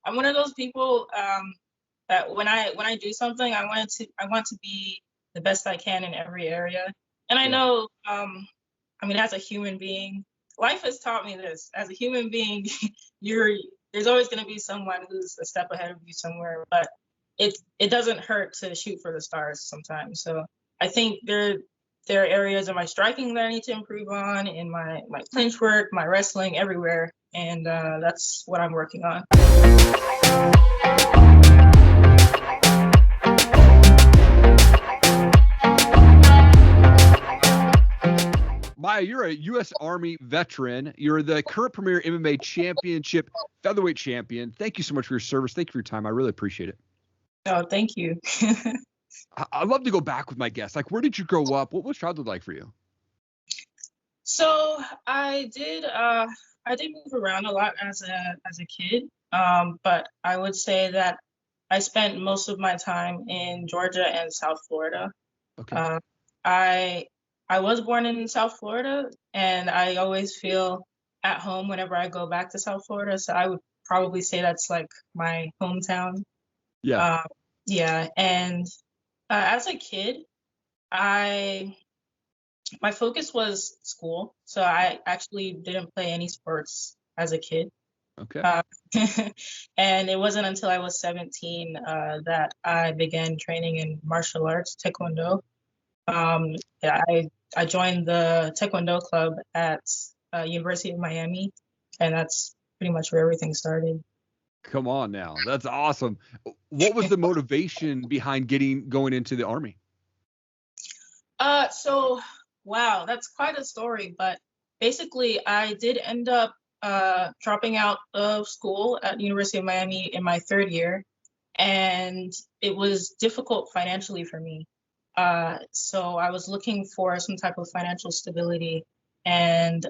I'm one of those people that when I do something, I want to be the best I can in every area. And I know, I mean, as a human being, life has taught me this. As a human being, there's always going to be someone who's a step ahead of you somewhere, but it doesn't hurt to shoot for the stars sometimes. So I think there are areas of my striking that I need to improve on, in my clinch work, my wrestling, everywhere, and that's what I'm working on. Maya, you're a U.S. Army veteran. You're the current premier MMA Championship Featherweight champion. Thank you so much for your service. Thank you for your time. I really appreciate it. Oh, thank you. I love to go back with my guests. Like, where did you grow up? What was childhood like for you? So I did move around a lot as a kid, but I would say that I spent most of my time in Georgia and South Florida. Okay. I was born in South Florida, and I always feel at home whenever I go back to South Florida. So I would probably say that's like my hometown. Yeah. Yeah. And as a kid, my focus was school. So I actually didn't play any sports as a kid. Okay. And it wasn't until I was 17 that I began training in martial arts, Tae Kwon Do. I joined the Tae Kwon Do club at University of Miami, and that's pretty much where everything started. Come on now. That's awesome. What was the motivation behind going into the Army? So, wow, that's quite a story, but basically I did end up dropping out of school at University of Miami in my third year, and it was difficult financially for me. So I was looking for some type of financial stability, and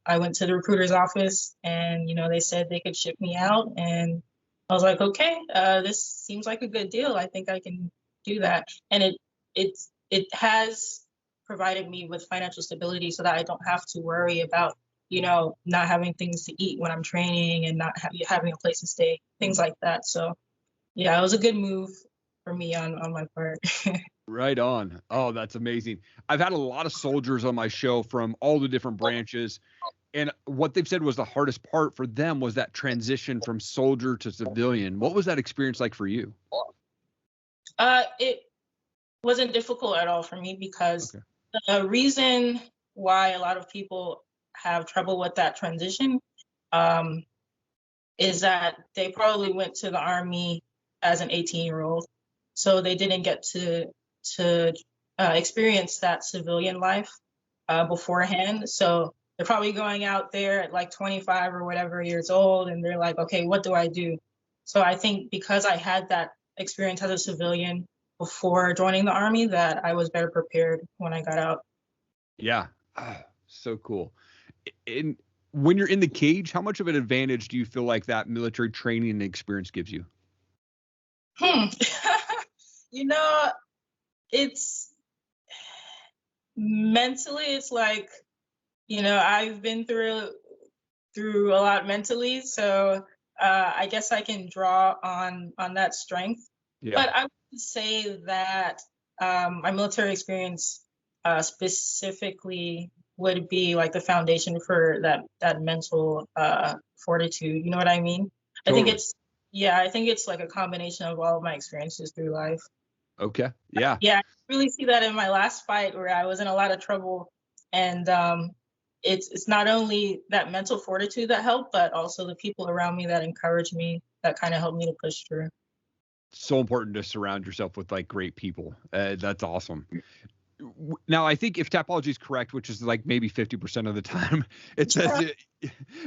I went to the recruiter's office, and they said they could ship me out, and I was like, okay, this seems like a good deal. I think I can do that, and it has provided me with financial stability so that I don't have to worry about not having things to eat when I'm training and not having a place to stay, things like that. So yeah, it was a good move for me on my part. Right on. Oh, that's amazing. I've had a lot of soldiers on my show from all the different branches, and what they've said was the hardest part for them was that transition from soldier to civilian. What was that experience like for you? It wasn't difficult at all for me because the reason why a lot of people have trouble with that transition is that they probably went to the Army as an 18-year-old, so they didn't get to experience that civilian life beforehand. So they're probably going out there at like 25 or whatever years old, and they're like, okay, what do I do? So I think because I had that experience as a civilian before joining the Army, that I was better prepared when I got out. Yeah. Oh, so cool. And when you're in the cage, how much of an advantage do you feel like that military training and experience gives you? It's mentally, it's like, I've been through a lot mentally, so I guess I can draw on that strength. Yeah. But I would say that my military experience specifically would be like the foundation for that mental fortitude. You know what I mean? Totally. I think it's like a combination of all of my experiences through life. Okay. Yeah. Yeah, I really see that in my last fight where I was in a lot of trouble, and it's not only that mental fortitude that helped, but also the people around me that encouraged me, that kind of helped me to push through. So important to surround yourself with like great people. That's awesome. Now, I think if Tapology is correct, which is like maybe 50% of the time, it says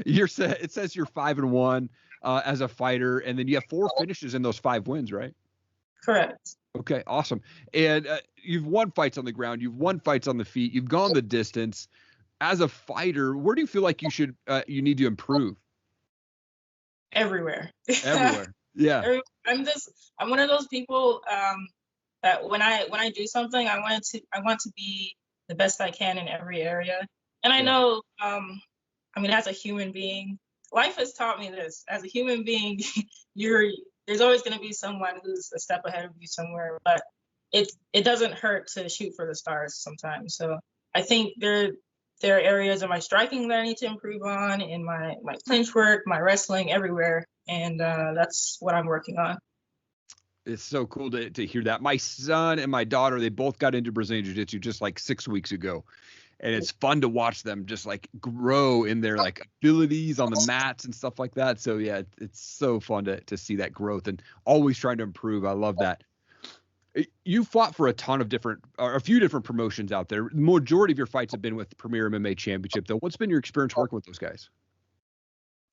it says you're 5-1 as a fighter, and then you have 4 finishes in those 5 wins, right? Correct. Okay, awesome. And you've won fights on the ground, you've won fights on the feet, you've gone the distance. As a fighter, where do you feel like you need to improve? Everywhere. Everywhere. Yeah. I'm one of those people that when I do something, I want to be the best I can in every area. And I know, as a human being, life has taught me this. As a human being, there's always going to be someone who's a step ahead of you somewhere, but it doesn't hurt to shoot for the stars sometimes. So I think there are areas of my striking that I need to improve on, in my clinch work, my wrestling, everywhere, and that's what I'm working on. It's so cool to hear that. My son and my daughter, they both got into Brazilian Jiu-Jitsu just like 6 weeks ago. And it's fun to watch them just like grow in their like abilities on the mats and stuff like that. So yeah, it's so fun to see that growth and always trying to improve. I love that. You fought for a few different promotions out there. The majority of your fights have been with the Premier MMA Championship, though. What's been your experience working with those guys?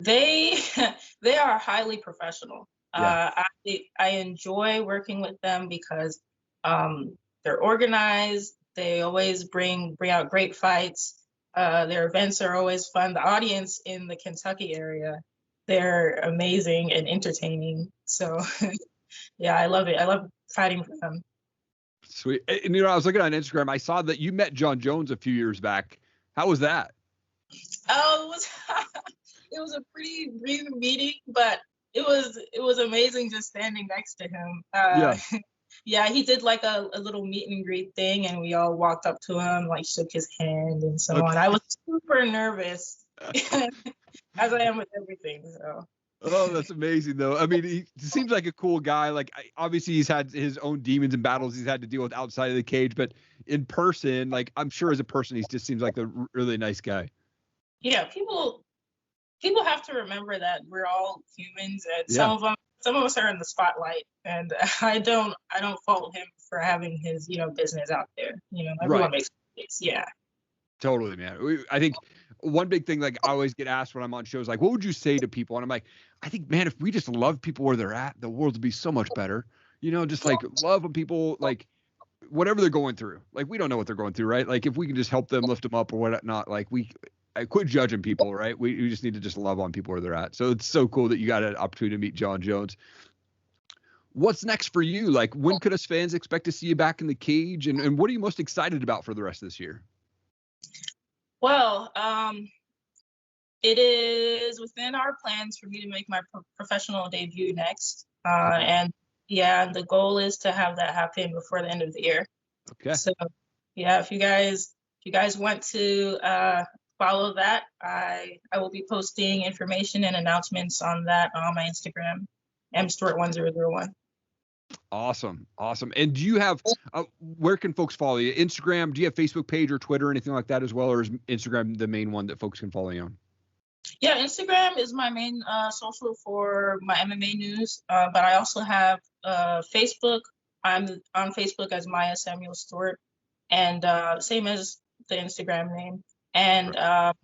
They they are highly professional. Yeah. I enjoy working with them because they're organized. They always bring out great fights. Their events are always fun. The audience in the Kentucky area, they're amazing and entertaining. So yeah, I love it. I love fighting for them. Sweet. And I was looking on Instagram. I saw that you met Jon Jones a few years back. How was that? Oh, it was a pretty brief meeting, but it was amazing just standing next to him. Yeah. Yeah, he did like a little meet and greet thing, and we all walked up to him, like shook his hand and so on. I was super nervous, as I am with everything. So. Oh, that's amazing, though. I mean, he seems like a cool guy. Like, obviously, he's had his own demons and battles he's had to deal with outside of the cage, but in person, like, I'm sure as a person, he just seems like a really nice guy. Yeah, people have to remember that we're all humans, and Yeah. some of us are in the spotlight, and I don't fault him for having his business out there. Everyone Right. makes mistakes. Yeah. Totally, man. I think one big thing, like, I always get asked when I'm on shows, like, what would you say to people? And I'm like, I think, man, if we just love people where they're at, the world would be so much better. Just like love when people, like, whatever they're going through. Like, we don't know what they're going through, right? Like, if we can just help them, lift them up or whatnot, like, I quit judging people, right? We just need to just love on people where they're at. So it's so cool that you got an opportunity to meet Jon Jones. What's next for you? Like, when could us fans expect to see you back in the cage? And what are you most excited about for the rest of this year? Well, it is within our plans for me to make my professional debut next. And yeah, the goal is to have that happen before the end of the year. Okay. So yeah, if you guys want to follow that, I will be posting information and announcements on that on my Instagram, mstewart1001. Awesome. And do you have, where can folks follow you? Instagram? Do you have Facebook page or Twitter or anything like that as well? Or is Instagram the main one that folks can follow you on? Yeah, Instagram is my main social for my MMA news, but I also have Facebook. I'm on Facebook as Maya Stewart, and same as the Instagram name. And I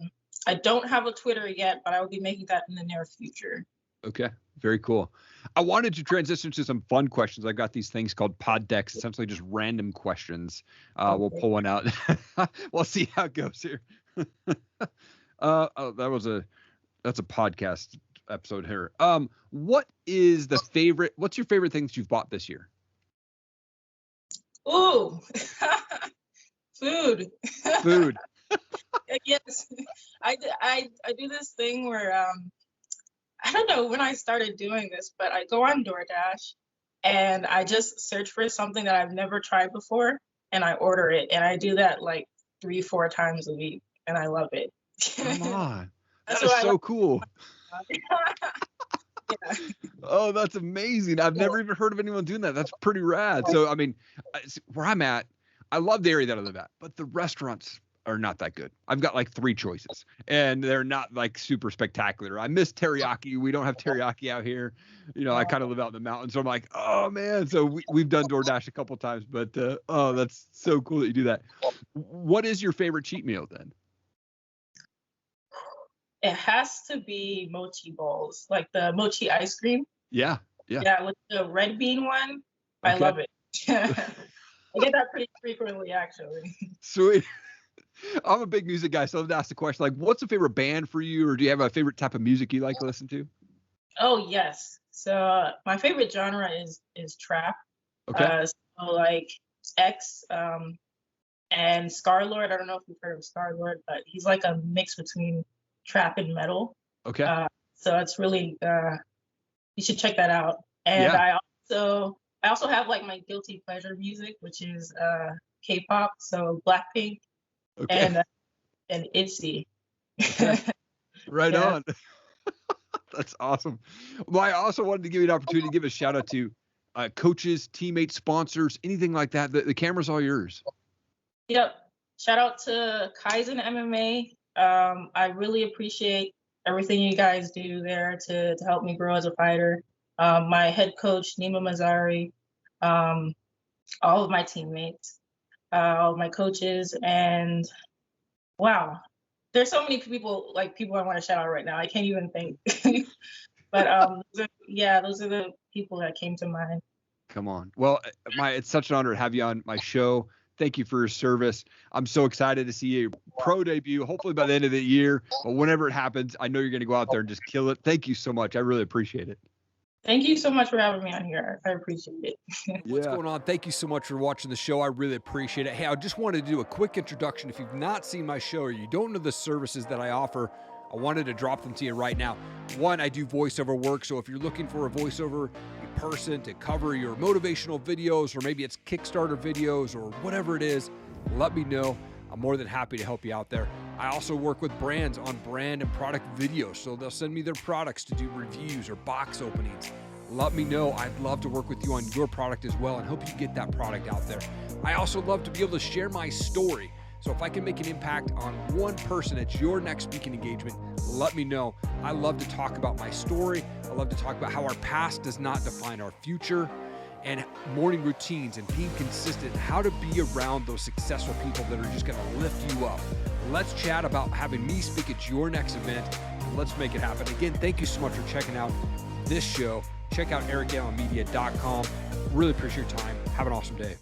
don't have a Twitter yet, but I will be making that in the near future. Okay, very cool. I wanted to transition to some fun questions. I've got these things called pod decks, essentially just random questions. Okay. We'll pull one out. We'll see how it goes here. That's a podcast episode here. What's your favorite things you've bought this year? Ooh, food. Yes, I do this thing where I don't know when I started doing this, but I go on DoorDash and I just search for something that I've never tried before and I order it, and I do that like 3-4 times a week, and I love it. Come on. That's That is so what cool. Yeah. Oh, that's amazing. I've never even heard of anyone doing that. That's pretty rad. So, I mean, where I'm at, I love the area that I live at, but the restaurants are not that good. I've got like 3 choices and they're not like super spectacular. I miss teriyaki. We don't have teriyaki out here. I kind of live out in the mountains. So I'm like, oh man. So we've done DoorDash a couple times, but that's so cool that you do that. What is your favorite cheat meal then? It has to be mochi bowls, like the mochi ice cream. Yeah. Yeah, with the red bean one. I love it. I get that pretty frequently, actually. Sweet. I'm a big music guy, so I've asked the question, like, what's a favorite band for you, or do you have a favorite type of music you like to listen to? Oh, yes. So my favorite genre is trap. Okay. So like X and Scarlord. I don't know if you've heard of Scarlord, but he's like a mix between trap and metal. Okay. So it's really you should check that out. And Yeah. I also have like my guilty pleasure music, which is K-pop, so Blackpink Okay. and ITZY. Okay. Right Yeah. on. That's awesome. Well, I also wanted to give you an opportunity to give a shout out to coaches, teammates, sponsors, anything like that. The camera's all yours. Yep. Shout out to Kaizen MMA. I really appreciate everything you guys do there to help me grow as a fighter. My head coach, Nima Mazzari, all of my teammates, all of my coaches, and wow, there's so many people I want to shout out right now. I can't even think. But those are the people that came to mind. Come on. Well, it's such an honor to have you on my show. Thank you for your service. I'm so excited to see your pro debut, hopefully by the end of the year. But whenever it happens, I know you're going to go out there and just kill it. Thank you so much. I really appreciate it. Thank you so much for having me on here. I appreciate it. What's going on? Thank you so much for watching the show. I really appreciate it. Hey, I just wanted to do a quick introduction. If you've not seen my show or you don't know the services that I offer, I wanted to drop them to you right now. One, I do voiceover work. So if you're looking for a voiceover person to cover your motivational videos, or maybe it's Kickstarter videos or whatever it is, let me know. I'm more than happy to help you out there. I also work with brands on brand and product videos. So they'll send me their products to do reviews or box openings. Let me know. I'd love to work with you on your product as well and help you get that product out there. I also love to be able to share my story. So if I can make an impact on one person at your next speaking engagement, let me know. I love to talk about my story. I love to talk about how our past does not define our future, and morning routines and being consistent, how to be around those successful people that are just going to lift you up. Let's chat about having me speak at your next event. Let's make it happen. Again, thank you so much for checking out this show. Check out ericallenmedia.com. Really appreciate your time. Have an awesome day.